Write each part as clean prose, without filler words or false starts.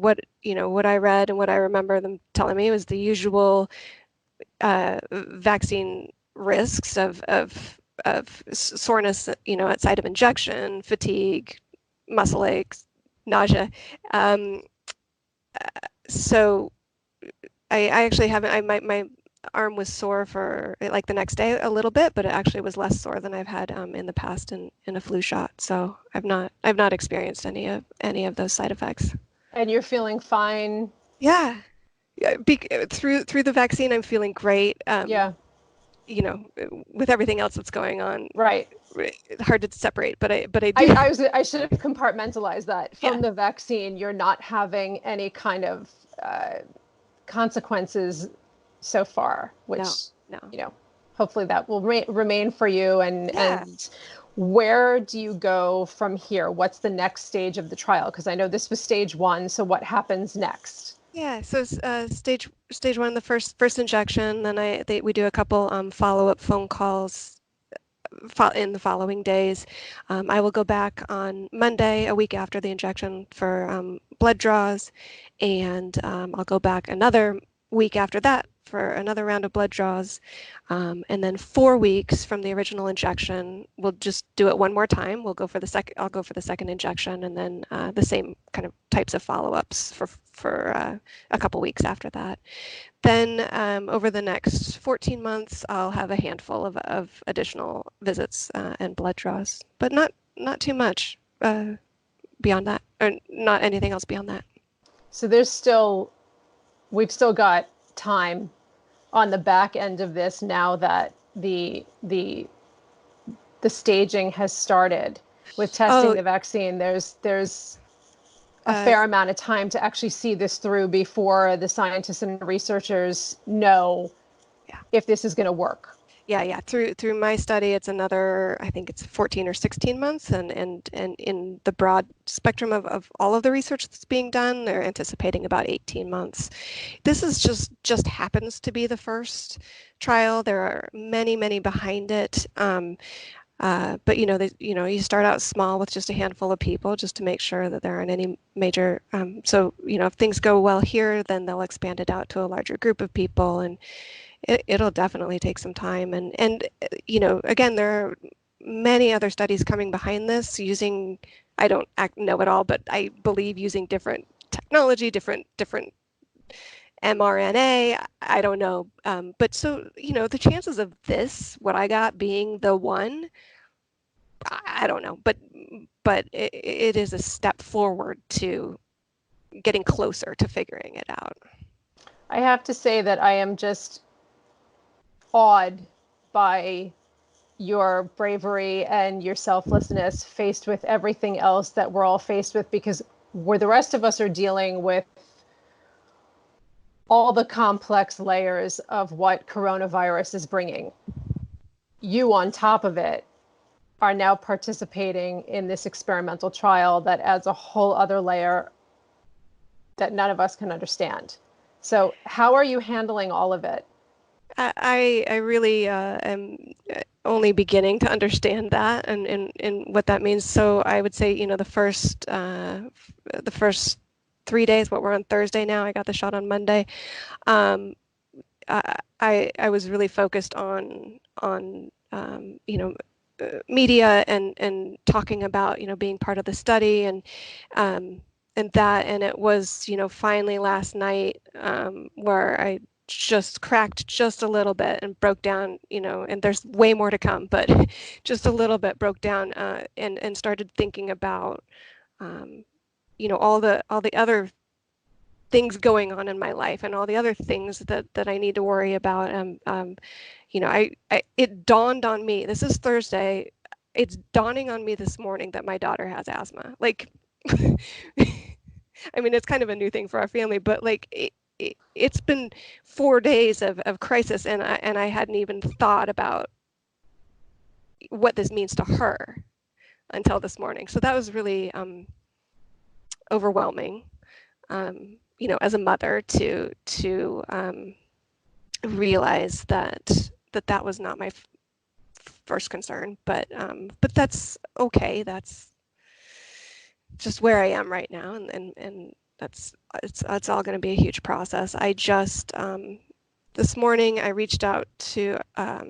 what I read and what I remember them telling me was the usual vaccine risks of soreness, at site of injection, fatigue, muscle aches, nausea. Um, so I actually haven't. My arm was sore for like the next day a little bit, but it actually was less sore than I've had in the past in a flu shot. So I've not experienced any of those side effects. And you're feeling fine? Yeah, yeah. Through the vaccine, I'm feeling great. Yeah, With everything else that's going on, right. it's hard to separate. But I do. I should have compartmentalized that. Yeah. From the vaccine, you're not having any kind of consequences so far, No. which, No. you know, hopefully that will remain for you. Yeah. And where do you go from here? What's the next stage of the trial? Because I know this was stage one. So what happens next? Yeah, so stage one, the first injection, then we do a couple follow-up phone calls in the following days. I will go back on Monday, a week after the injection, for blood draws, and I'll go back another week after that for another round of blood draws, and then 4 weeks from the original injection, we'll just do it one more time. I'll go for the second injection, and then the same kind of types of follow-ups for a couple weeks after that. Then over the next 14 months, I'll have a handful of additional visits and blood draws, but not too much beyond that, or not anything else beyond that. So we've still got time on the back end of this now that the staging has started with testing Oh, the vaccine. There's a uh, fair amount of time to actually see this through before the scientists and researchers know yeah, if this is going to work. yeah. Through my study, it's another, I think it's 14 or 16 months, and in the broad spectrum of all of the research that's being done, they're anticipating about 18 months. This is just happens to be the first trial. There are many behind it. But you start out small with just a handful of people, just to make sure that there aren't any major. So if things go well here, then they'll expand it out to a larger group of people, and it'll definitely take some time. And again, there are many other studies coming behind this using. I don't know it all, but I believe using different technology, different mRNA. I don't know, but so the chances of what I got, being the one. I don't know, but it is a step forward to getting closer to figuring it out. I have to say that I am just awed by your bravery and your selflessness faced with everything else that we're all faced with, because where the rest of us are dealing with all the complex layers of what coronavirus is bringing, you on top of it are now participating in this experimental trial that adds a whole other layer that none of us can understand. So, how are you handling all of it? I really am only beginning to understand that and what that means. So I would say, the first 3 days, what we're on Thursday now, I got the shot on Monday. Um, I was really focused on media and talking about being part of the study um, and it was finally last night where I just cracked just a little bit and broke down, and there's way more to come, but just a little bit broke down and started thinking about um, all the other things going on in my life and all the other things that I need to worry about. It dawned on me, this is Thursday, it's dawning on me this morning that my daughter has asthma. Like, I mean, it's kind of a new thing for our family, but like it's been 4 days of crisis, and I hadn't even thought about what this means to her until this morning. So that was really overwhelming, as a mother to realize that was not my first concern, but that's okay. That's just where I am right now, and that's it's all going to be a huge process. I just this morning I reached out to a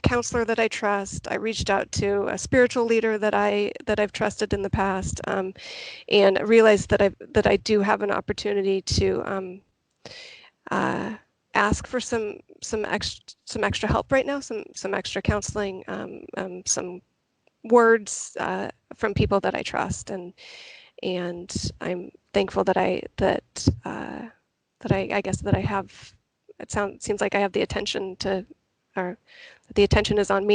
counselor that I trust. I reached out to a spiritual leader that I've trusted in the past, and realized that I do have an opportunity to ask for some extra help right now, some extra counseling, some words from people that I trust, and I'm thankful that I guess that I have. Seems like I have the attention to, or the attention is on me